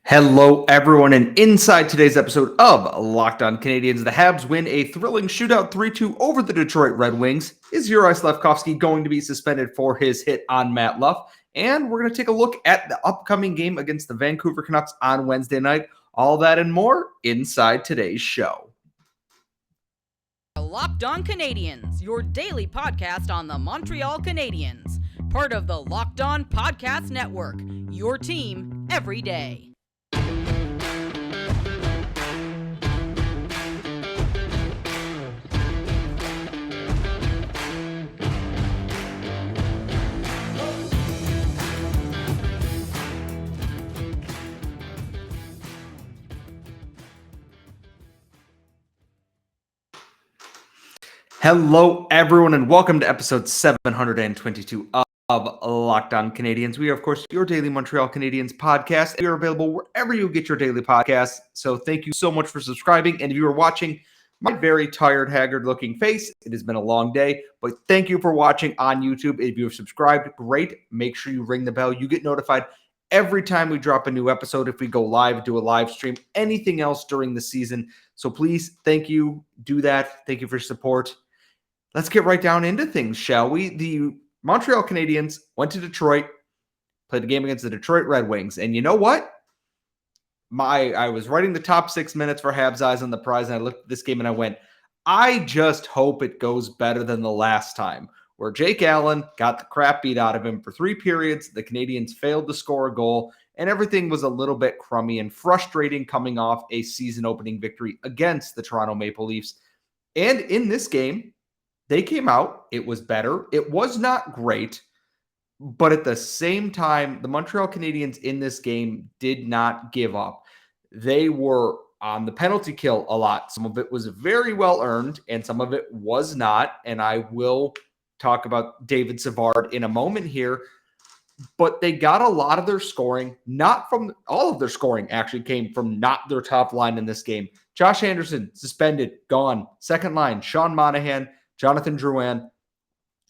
Hello, everyone, and inside today's episode of Locked On Canadiens, the Habs win a thrilling shootout 3-2 over the Detroit Red Wings. Is Juraj Slafkovsky going to be suspended for his hit on Matt Luff? And we're going to take a look at the upcoming game against the Vancouver Canucks on Wednesday night. All that and more inside today's show. Locked On Canadiens, your daily podcast on the Montreal Canadiens. Part of the Locked On Podcast Network, your team every day. Hello, everyone, and welcome to episode 722 of Locked On Canadiens. We are, of course, your daily Montreal Canadiens podcast. We are available wherever you get your daily podcasts. So thank you so much for subscribing. And if you are watching my very tired, haggard-looking face, it has been a long day, but thank you for watching on YouTube. If you have subscribed, great. Make sure you ring the bell. You get notified every time we drop a new episode, if we go live, do a live stream, anything else during the season. So please, thank you. Do that. Thank you for your support. Let's get right down into things, shall we? The Montreal Canadiens went to Detroit, played a game against the Detroit Red Wings. And you know what? I was writing the top 6 minutes for Habs Eyes on the Prize, and I looked at this game and I went, I just hope it goes better than the last time, where Jake Allen got the crap beat out of him for 3 periods. The Canadiens failed to score a goal, and everything was a little bit crummy and frustrating coming off a season-opening victory against the Toronto Maple Leafs. And in this game, they came out. It was better. It was not great. But at the same time, the Montreal Canadiens in this game did not give up. They were on the penalty kill a lot. Some of it was very well earned, and some of it was not. And I will talk about David Savard in a moment here. But they got a lot of their scoring, not from all of their scoring actually came from not their top line in this game. Josh Anderson, suspended, gone. Second line, Sean Monahan, Jonathan Drouin,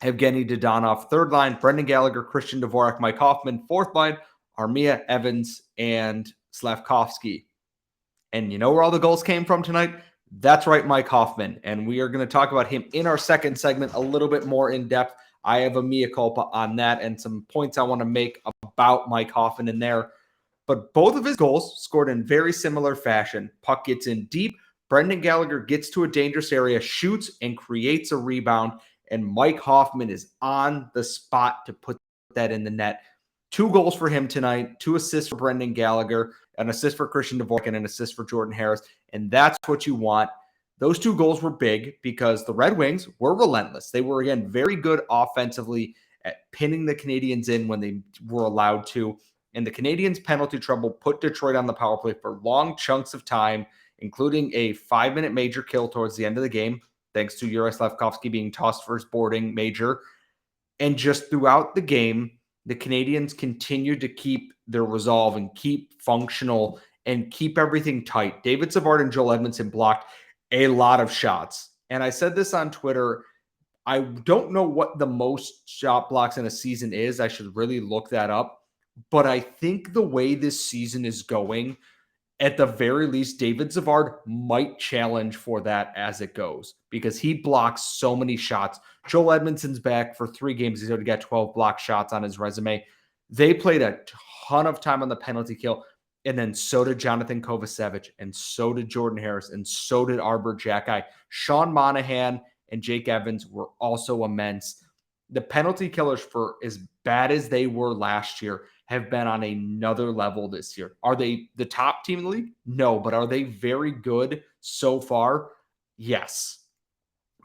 Evgeny Dodonov. Third line, Brendan Gallagher, Christian Dvorak, Mike Hoffman. Fourth line, Armia, Evans, and Slavkovsky. And you know where all the goals came from tonight? That's right, Mike Hoffman. And we are going to talk about him in our second segment a little bit more in depth. I have a mea culpa on that and some points I want to make about Mike Hoffman in there. But both of his goals scored in very similar fashion. Puck gets in deep. Brendan Gallagher gets to a dangerous area, shoots, and creates a rebound. And Mike Hoffman is on the spot to put that in the net. 2 goals for him tonight, 2 assists for Brendan Gallagher, an assist for Christian Dvorak, and an assist for Jordan Harris. And that's what you want. Those 2 goals were big because the Red Wings were relentless. They were, again, very good offensively at pinning the Canadiens in when they were allowed to. And the Canadiens' penalty trouble put Detroit on the power play for long chunks of time, including a 5-minute major kill towards the end of the game, thanks to Juraj Slafkovsky being tossed for his boarding major. And just throughout the game, the Canadiens continued to keep their resolve and keep functional and keep everything tight. David Savard and Joel Edmondson blocked a lot of shots. And I said this on Twitter. I don't know what the most shot blocks in a season is. I should really look that up. But I think the way this season is going, at the very least, David Savard might challenge for that as it goes because he blocks so many shots. Joel Edmondson's back for 3 games. He's already got 12 block shots on his resume. They played a ton of time on the penalty kill, and then so did Jonathan Kovacevic, and so did Jordan Harris, and so did Arbor Xhekaj. Sean Monahan and Jake Evans were also immense. The penalty killers, for as bad as they were last year, have been on another level this year. Are they the top team in the league? No, but are they very good so far? Yes.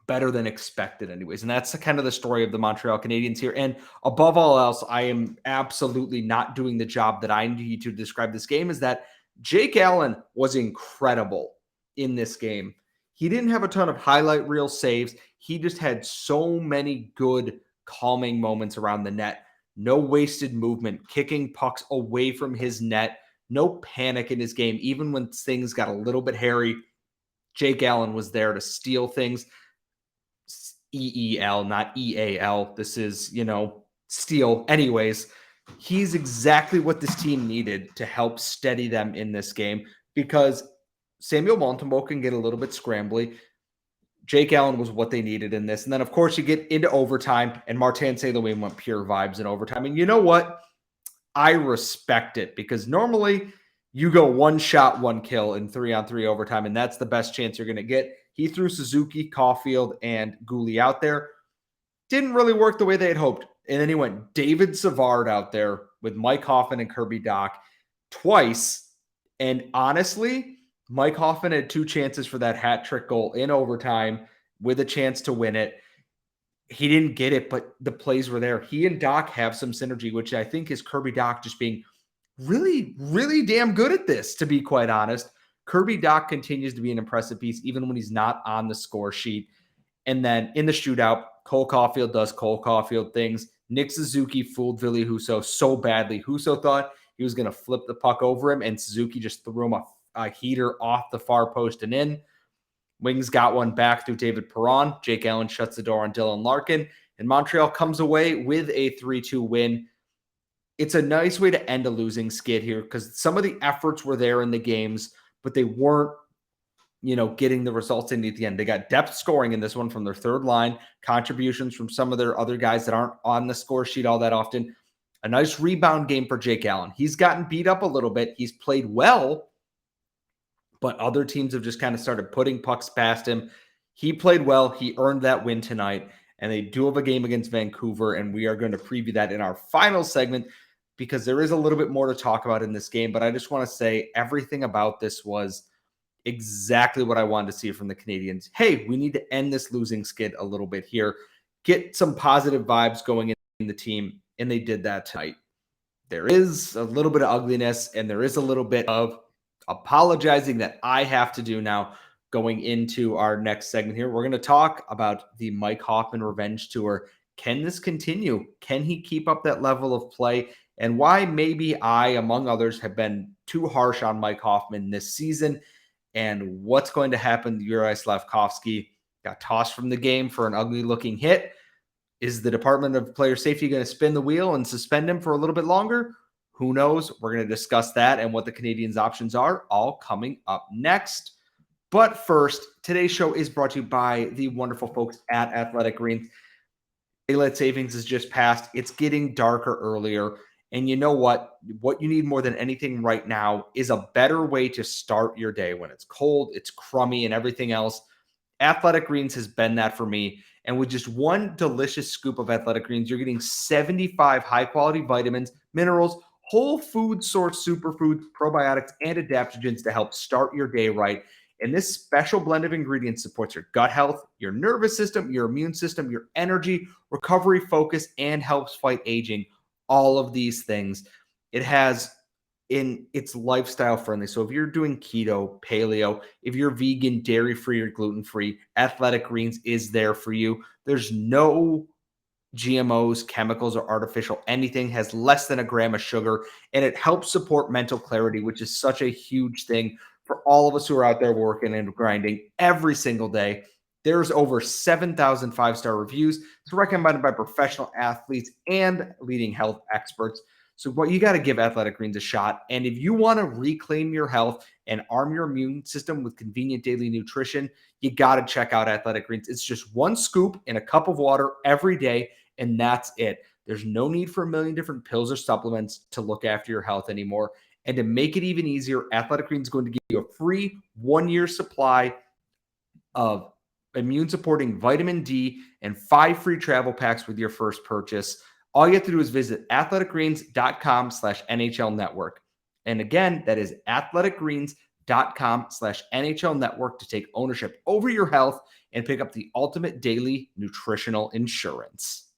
Better than expected anyways. And that's kind of the story of the Montreal Canadiens here. And above all else, I am absolutely not doing the job that I need to describe this game, is that Jake Allen was incredible in this game. He didn't have a ton of highlight reel saves. He just had so many good calming moments around the net. No wasted movement, kicking pucks away from his net, no panic in his game. Even when things got a little bit hairy, Jake Allen was there to steal things. EEL, not EAL. This is, steal. Anyways, he's exactly what this team needed to help steady them in this game, because Samuel Montembeault can get a little bit scrambly. Jake Allen was what they needed in this. And then, of course, you get into overtime, and Martin St. Louis went pure vibes in overtime. And you know what? I respect it, because normally you go one shot, one kill in 3-on-3 overtime, and that's the best chance you're going to get. He threw Suzuki, Caulfield, and Gouli out there. Didn't really work the way they had hoped. And then he went David Savard out there with Mike Hoffman and Kirby Dach twice. And honestly, Mike Hoffman had 2 chances for that hat trick goal in overtime with a chance to win it. He didn't get it, but the plays were there. He and Dach have some synergy, which I think is Kirby Dach just being really, really damn good at this, to be quite honest. Kirby Dach continues to be an impressive piece, even when he's not on the score sheet. And then in the shootout, Cole Caulfield does Cole Caulfield things. Nick Suzuki fooled Ville Husso so badly. Husso thought he was going to flip the puck over him, and Suzuki just threw him a heater off the far post and in. Wings got one back through David Perron. Jake Allen shuts the door on Dylan Larkin, and Montreal comes away with a 3-2 win. It's a nice way to end a losing skid here, because some of the efforts were there in the games, but they weren't, getting the results in at the end. They got depth scoring in this one from their third line, contributions from some of their other guys that aren't on the score sheet all that often. A nice rebound game for Jake Allen. He's gotten beat up a little bit. He's played well, but other teams have just kind of started putting pucks past him. He played well. He earned that win tonight, and they do have a game against Vancouver, and we are going to preview that in our final segment, because there is a little bit more to talk about in this game. But I just want to say everything about this was exactly what I wanted to see from the Canadiens. Hey, we need to end this losing skid a little bit here, get some positive vibes going in the team, and they did that tonight. There is a little bit of ugliness, and there is a little bit of apologizing that I have to do now going into our next segment here. We're going to talk about the Mike Hoffman revenge tour. Can this continue? Can he keep up that level of play? And why maybe I, among others, have been too harsh on Mike Hoffman this season, and what's going to happen to Juraj Slafkovsky. Got tossed from the game for an ugly-looking hit. Is the Department of Player Safety going to spin the wheel and suspend him for a little bit longer? Who knows? We're going to discuss that and what the Canadiens' options are, all coming up next. But first, today's show is brought to you by the wonderful folks at Athletic Greens. Daylight savings is just passed. It's getting darker earlier. And you know what? What you need more than anything right now is a better way to start your day when it's cold, it's crummy, and everything else. Athletic Greens has been that for me. And with just one delicious scoop of Athletic Greens, you're getting 75 high-quality vitamins, minerals, whole food source superfoods, probiotics, and adaptogens to help start your day right. And this special blend of ingredients supports your gut health, your nervous system, your immune system, your energy, recovery, focus, and helps fight aging. All of these things. It's lifestyle friendly. So if you're doing keto, paleo, if you're vegan, dairy-free, or gluten-free, Athletic Greens is there for you. There's no GMOs, chemicals, or artificial anything, has less than a gram of sugar, and it helps support mental clarity, which is such a huge thing for all of us who are out there working and grinding every single day. There's over 7,000 five-star reviews. It's recommended by professional athletes and leading health experts. So what you got to give Athletic Greens a shot. And if you want to reclaim your health and arm your immune system with convenient daily nutrition, you got to check out Athletic Greens. It's just one scoop in a cup of water every day, and that's it. There's no need for a million different pills or supplements to look after your health anymore. And to make it even easier, Athletic Greens is going to give you a free 1-year supply of immune-supporting vitamin D and 5 free travel packs with your first purchase. All you have to do is visit athleticgreens.com/NHL network. And again, that is athleticgreens.com/NHL network to take ownership over your health and pick up the ultimate daily nutritional insurance.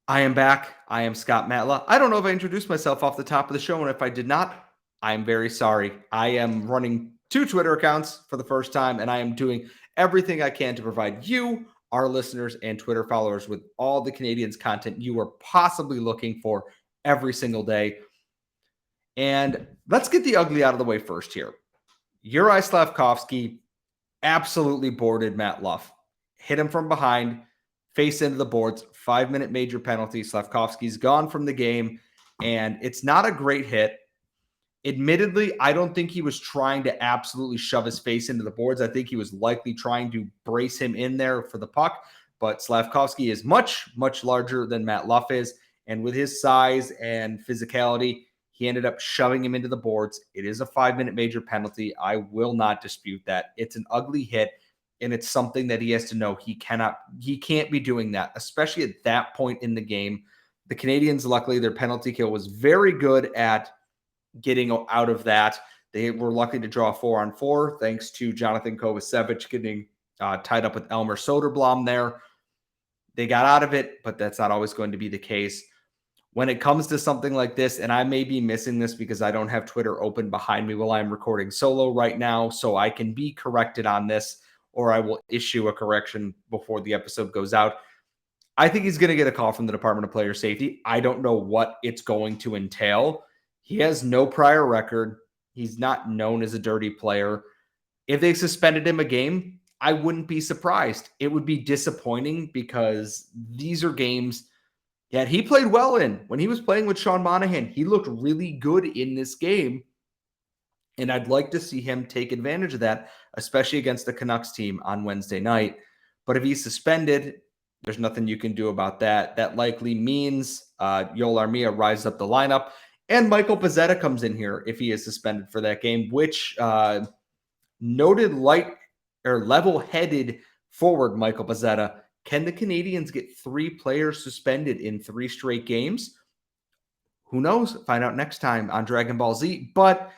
I am back. I am Scott Matla. I don't know if I introduced myself off the top of the show, and if I did not, I am very sorry. I am running 2 Twitter accounts for the first time, and I am doing everything I can to provide you, our listeners, and Twitter followers with all the Canadiens content you are possibly looking for every single day. And let's get the ugly out of the way first here. Juraj Slafkovsky absolutely boarded Matt Luff. Hit him from behind, face into the boards, 5-minute major penalty. Slavkovsky's gone from the game, and it's not a great hit. Admittedly, I don't think he was trying to absolutely shove his face into the boards. I think he was likely trying to brace him in there for the puck, but Slavkovsky is much, much larger than Matt Luff is, and with his size and physicality, he ended up shoving him into the boards. It is a 5-minute major penalty. I will not dispute that. It's an ugly hit, and it's something that he has to know he can't be doing that, especially at that point in the game. The Canadiens, luckily, their penalty kill was very good at getting out of that. They were lucky to draw 4-on-4 thanks to Jonathan Kovacevic getting tied up with Elmer Soderblom there. They got out of it, but that's not always going to be the case. When it comes to something like this, and I may be missing this because I don't have Twitter open behind me while I'm recording solo right now, so I can be corrected on this, or I will issue a correction before the episode goes out. I think he's going to get a call from the Department of Player Safety. I don't know what it's going to entail. He has no prior record. He's not known as a dirty player. If they suspended him a game, I wouldn't be surprised. It would be disappointing because these are games that he played well in. When he was playing with Sean Monahan, he looked really good in this game. And I'd like to see him take advantage of that, especially against the Canucks team on Wednesday night. But if he's suspended, there's nothing you can do about that. That likely means Yoel Armia rises up the lineup. And Michael Pezzetta comes in here if he is suspended for that game, which noted level-headed forward Michael Pezzetta. Can the Canadiens get 3 players suspended in 3 straight games? Who knows? Find out next time on Dragon Ball Z. But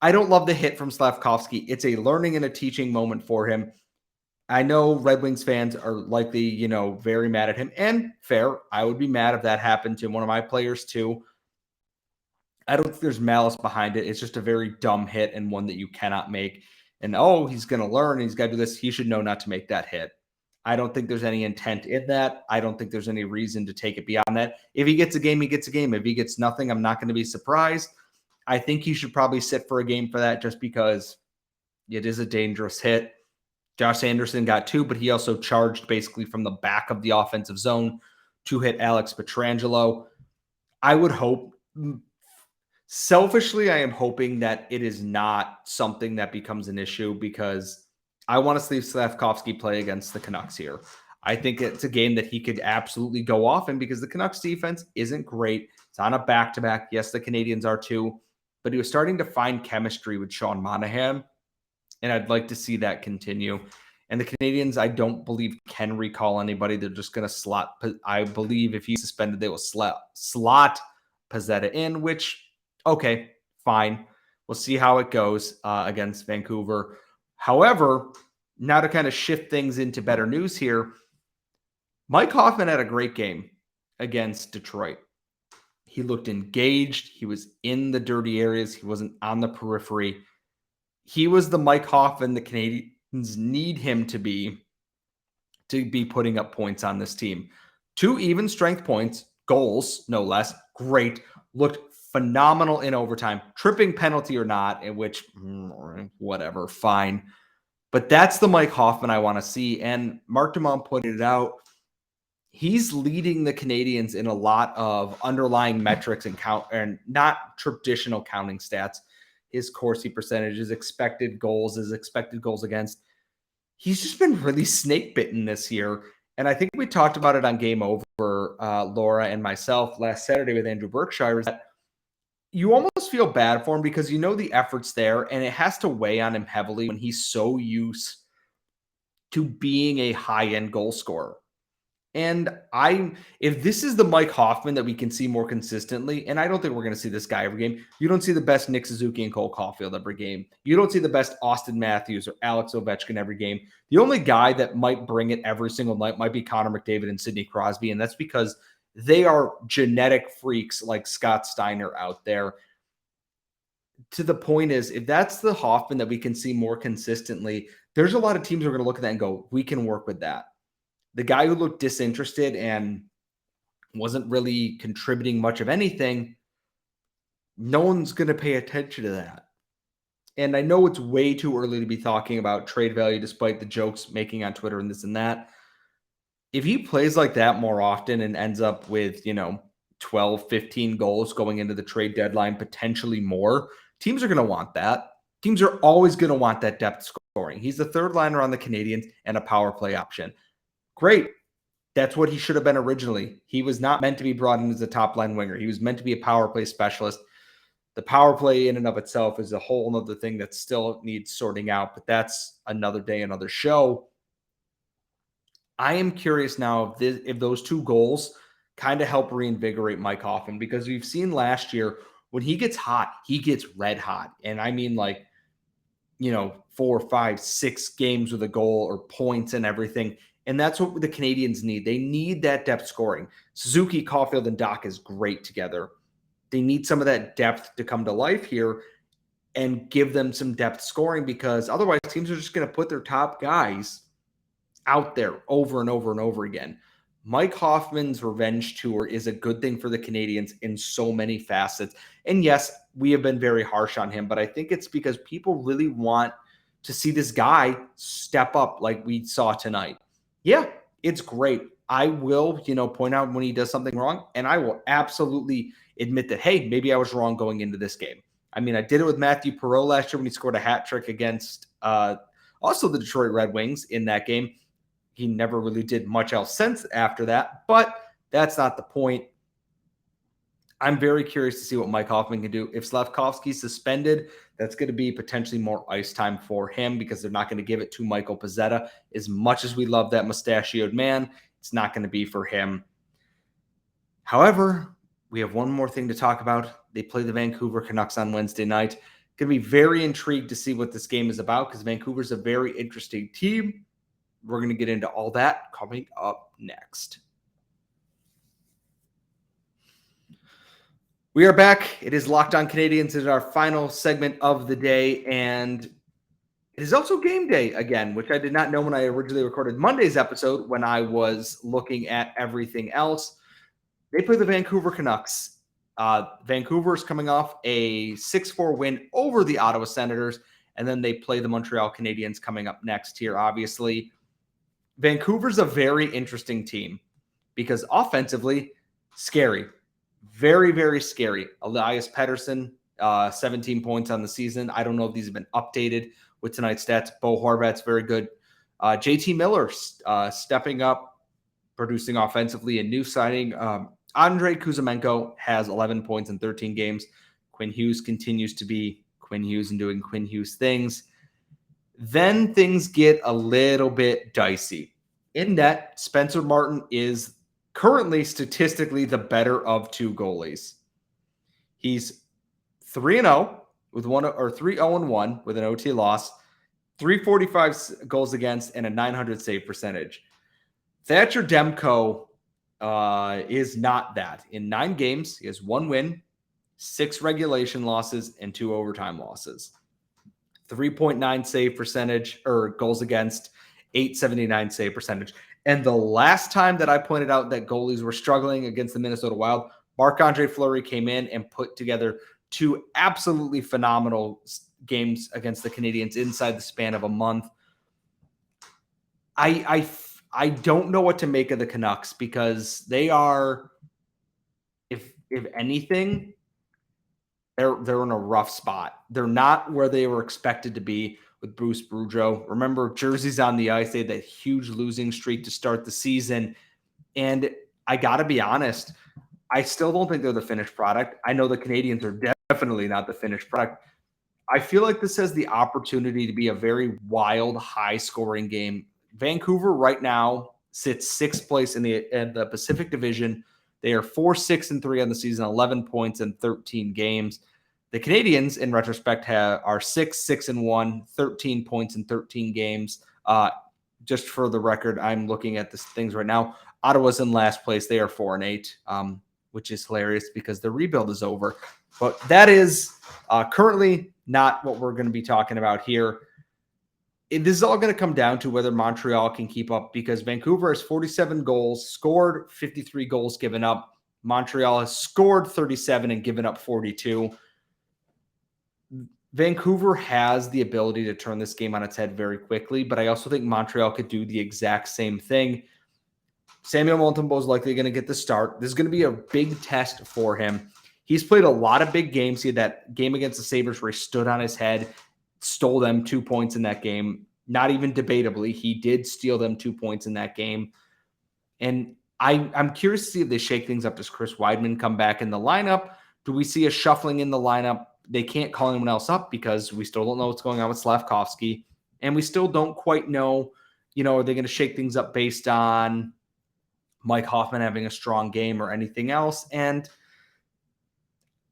I don't love the hit from Slavkovsky. It's a learning and a teaching moment for him. I know Red Wings fans are likely, very mad at him. And fair. I would be mad if that happened to one of my players too. I don't think there's malice behind it. It's just a very dumb hit and one that you cannot make. And, he's going to learn. He's got to do this. He should know not to make that hit. I don't think there's any intent in that. I don't think there's any reason to take it beyond that. If he gets a game, he gets a game. If he gets nothing, I'm not going to be surprised. I think he should probably sit for a game for that just because it is a dangerous hit. Josh Anderson got 2, but he also charged basically from the back of the offensive zone to hit Alex Pietrangelo. I would hope... Selfishly, I am hoping that it is not something that becomes an issue because I want to see Slavkovsky play against the Canucks here. I think it's a game that he could absolutely go off in because the Canucks defense isn't great. It's on a back-to-back. Yes, the Canadiens are too, but he was starting to find chemistry with Sean Monahan, and I'd like to see that continue. And the Canadiens, I don't believe, can recall anybody. They're just going to slot. I believe if he's suspended, they will slot Pezzetta in, which... okay, fine. We'll see how it goes against Vancouver. However, now to kind of shift things into better news here, Mike Hoffman had a great game against Detroit. He looked engaged. He was in the dirty areas. He wasn't on the periphery. He was the Mike Hoffman the Canadiens need him to be putting up points on this team. 2 even strength points, goals, no less. Great. Looked phenomenal in overtime, tripping penalty or not, in which, whatever, fine. But that's the Mike Hoffman I want to see. And Mark Dumont pointed it out. He's leading the Canadiens in a lot of underlying metrics and not traditional counting stats. His Corsi percentage, his expected goals, his expected goals against. He's just been really snake bitten this year. And I think we talked about it on Game Over, Laura and myself last Saturday with Andrew Berkshire, is that you almost feel bad for him because the effort's there and it has to weigh on him heavily when he's so used to being a high-end goal scorer. And if this is the Mike Hoffman that we can see more consistently, and I don't think we're going to see this guy every game. You don't see the best Nick Suzuki and Cole Caulfield every game. You don't see the best Austin Matthews or Alex Ovechkin every game. The only guy that might bring it every single night might be Connor McDavid and Sidney Crosby, and that's because they are genetic freaks like Scott Steiner out there. To the point is, if that's the Hoffman that we can see more consistently, there's a lot of teams who are going to look at that and go, we can work with that. The guy who looked disinterested and wasn't really contributing much of anything, no one's going to pay attention to that. And I know it's way too early to be talking about trade value, despite the jokes making on Twitter and this and that. if he plays like that more often and ends up with, 12, 15 goals going into the trade deadline, potentially more, teams are going to want that. Teams are always going to want that depth scoring. He's the third liner on the Canadiens and a power play option. Great. That's what he should have been originally. He was not meant to be brought in as a top line winger. He was meant to be a power play specialist. The power play in and of itself is a whole other thing that still needs sorting out, but that's another day, another show. I am curious now if those 2 goals kind of help reinvigorate Mike Hoffman, because we've seen last year when he gets hot, he gets red hot. And I mean, 4, 5, 6 games with a goal or points and everything. And that's what the Canadiens need. They need that depth scoring. Suzuki, Caulfield, and Doc is great together. They need some of that depth to come to life here and give them some depth scoring, because otherwise teams are just going to put their top guys out there over and over and over again. Mike Hoffman's revenge tour is a good thing for the Canadiens in so many facets. And yes, we have been very harsh on him, but I think it's because people really want to see this guy step up like we saw tonight. Yeah, it's great. I will, point out when he does something wrong, and I will absolutely admit that, hey, maybe I was wrong going into this game. I mean, I did it with Matthew Perreault last year when he scored a hat trick against also the Detroit Red Wings in that game. He never really did much else since after that, but that's not the point. I'm very curious to see what Mike Hoffman can do. If Slavkovsky's suspended, that's going to be potentially more ice time for him, because they're not going to give it to Michael Pezzetta. As much as we love that mustachioed man, it's not going to be for him. However, we have one more thing to talk about. They play the Vancouver Canucks on Wednesday night. Going to be very intrigued to see what this game is about, because Vancouver's a very interesting team. We're going to get into all that coming up next. We are back. It is Locked On Canadiens. It is our final segment of the day, and it is also game day again, which I did not know when I originally recorded Monday's episode when I was looking at everything else. They play the Vancouver Canucks. Vancouver is coming off a 6-4 win over the Ottawa Senators, and then they play the Montreal Canadiens coming up next here, obviously. Vancouver's a very interesting team because offensively, scary. Very, very scary. Elias Pettersson, 17 points on the season. I don't know if these have been updated with tonight's stats. Bo Horvat's very good. JT Miller stepping up, producing offensively. A new signing. Andrei Kuzmenko has 11 points in 13 games. Quinn Hughes continues to be Quinn Hughes and doing Quinn Hughes things. Then things get a little bit dicey. In net, Spencer Martin is currently statistically the better of 2 goalies. He's 3-0 with 3-0-1 with an OT loss, 345 goals against, and a 900 save percentage. Thatcher Demko is not that. In 9 games, he has 1 win, 6 regulation losses, and 2 overtime losses. 3.9 save percentage, or goals against, 879 save percentage. And the last time that I pointed out that goalies were struggling against the Minnesota Wild, Marc-Andre Fleury came in and put together 2 absolutely phenomenal games against the Canadiens inside the span of a month. I don't know what to make of the Canucks, because they are, if anything, they're in a rough spot. They're not where they were expected to be with Bruce Boudreau. Remember, jerseys on the ice. They had that huge losing streak to start the season. And I got to be honest, I still don't think they're the finished product. I know the Canadiens are definitely not the finished product. I feel like this has the opportunity to be a very wild, high-scoring game. Vancouver right now sits 6th place in the Pacific Division. They are 4-6-3 on the season, 11 points in 13 games. The Canadiens, in retrospect, are 6-6-1, 13 points in 13 games. Just for the record, I'm looking at things right now. Ottawa's in last place. They are 4-8, which is hilarious because the rebuild is over. But that is currently not what we're going to be talking about here. This is all going to come down to whether Montreal can keep up, because Vancouver has 47 goals, scored 53 goals given up. Montreal has scored 37 and given up 42. Vancouver has the ability to turn this game on its head very quickly, but I also think Montreal could do the exact same thing. Samuel Montembeault is likely going to get the start. This is going to be a big test for him. He's played a lot of big games. He had that game against the Sabres where he stood on his head, stole them 2 points in that game. Not even debatably, he did steal them 2 points in that game. And I'm curious to see if they shake things up. Does Chris Weidman come back in the lineup? Do we see a shuffling in the lineup? They can't call anyone else up because we still don't know what's going on with Slavkovsky. And we still don't quite know, are they going to shake things up based on Mike Hoffman having a strong game or anything else? And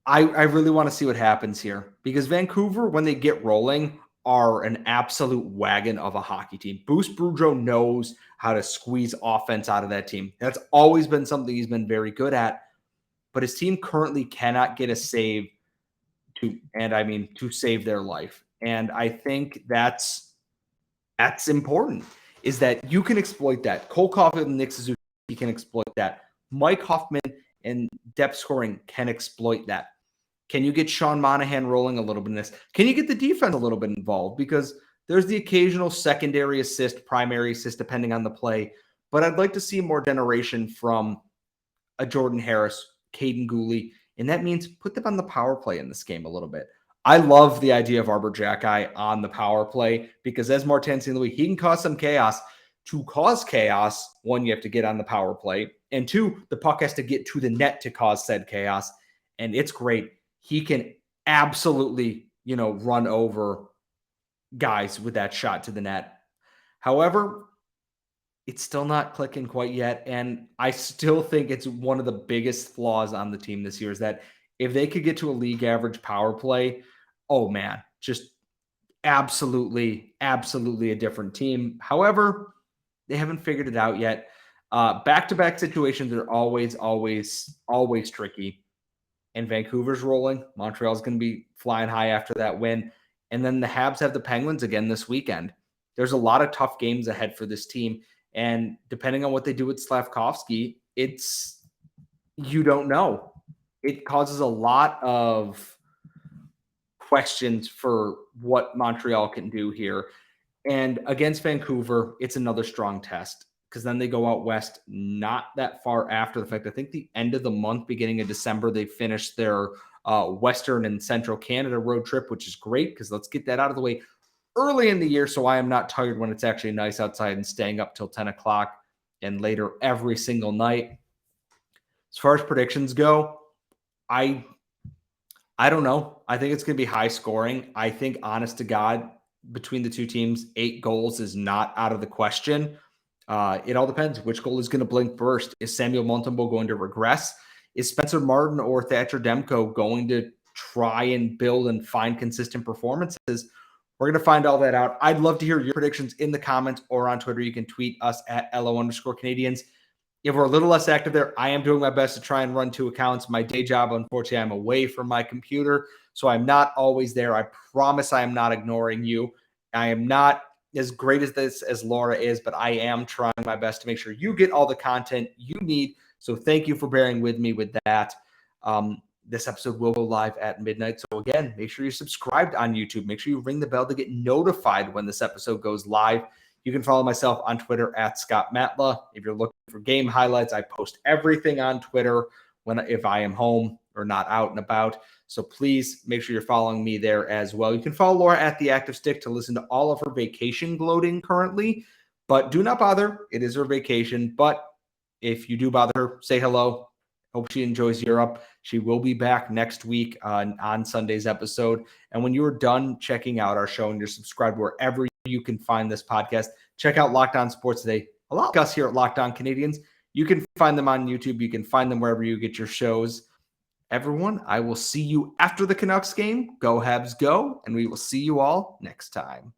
I really want to see what happens here because Vancouver, when they get rolling, are an absolute wagon of a hockey team. Bruce Boudreau knows how to squeeze offense out of that team. That's always been something he's been very good at, but his team currently cannot get a save to save their life. And I think that's important, is that you can exploit that. Cole Caulfield and Nick Suzuki can exploit that. Mike Hoffman and depth scoring can exploit that. Can you get Sean Monahan rolling a little bit in this? Can you get the defense a little bit involved? Because there's the occasional secondary assist, primary assist, depending on the play. But I'd like to see more generation from a Jordan Harris, Caden Gooley, and that means put them on the power play in this game a little bit. I love the idea of Arbor Jacki on the power play because as Martin St. Louis, he can cause some chaos. To cause chaos, one, you have to get on the power play, and two, the puck has to get to the net to cause said chaos, and it's great. He can absolutely, run over guys with that shot to the net. However, it's still not clicking quite yet, and I still think it's one of the biggest flaws on the team this year is that if they could get to a league average power play, oh man, just absolutely a different team. However, they haven't figured it out yet. Back-to-back situations are always tricky. And Vancouver's rolling. Montreal's going to be flying high after that win. And then the Habs have the Penguins again this weekend. There's a lot of tough games ahead for this team. And depending on what they do with Slavkovsky, you don't know. It causes a lot of questions for what Montreal can do here. And against Vancouver, it's another strong test because then they go out west not that far after the fact. I think the end of the month, beginning of December, they finished their Western and Central Canada road trip, which is great because let's get that out of the way early in the year so I am not tired when it's actually nice outside and staying up till 10 o'clock and later every single night. As far as predictions go, I don't know. I think it's going to be high scoring. I think, honest to God, between the two teams, 8 goals is not out of the question. It all depends which goal is going to blink first. Is Samuel Montembeault going to regress? Is Spencer Martin or Thatcher Demko going to try and build and find consistent performances? We're going to find all that out. I'd love to hear your predictions in the comments or on Twitter. You can tweet us at LO_Canadiens. If we're a little less active there, I am doing my best to try and run 2 accounts. My day job, unfortunately, I'm away from my computer, so I'm not always there. I promise I am not ignoring you. I am not as great as this as Laura is, but I am trying my best to make sure you get all the content you need. So thank you for bearing with me with that. This episode will go live at midnight. So again, make sure you're subscribed on YouTube. Make sure you ring the bell to get notified when this episode goes live. You can follow myself on Twitter at Scott Matla. If you're looking for game highlights, I post everything on Twitter if I am home or not out and about. So please make sure you're following me there as well. You can follow Laura at The Active Stick to listen to all of her vacation gloating currently, but do not bother. It is her vacation. But if you do bother her, say hello. Hope she enjoys Europe. She will be back next week on Sunday's episode. And when you are done checking out our show and you're subscribed wherever you can find this podcast, check out Locked On Sports Today. A lot of us here at Locked On Canadiens. You can find them on YouTube. You can find them wherever you get your shows. Everyone, I will see you after the Canucks game. Go Habs, go. And we will see you all next time.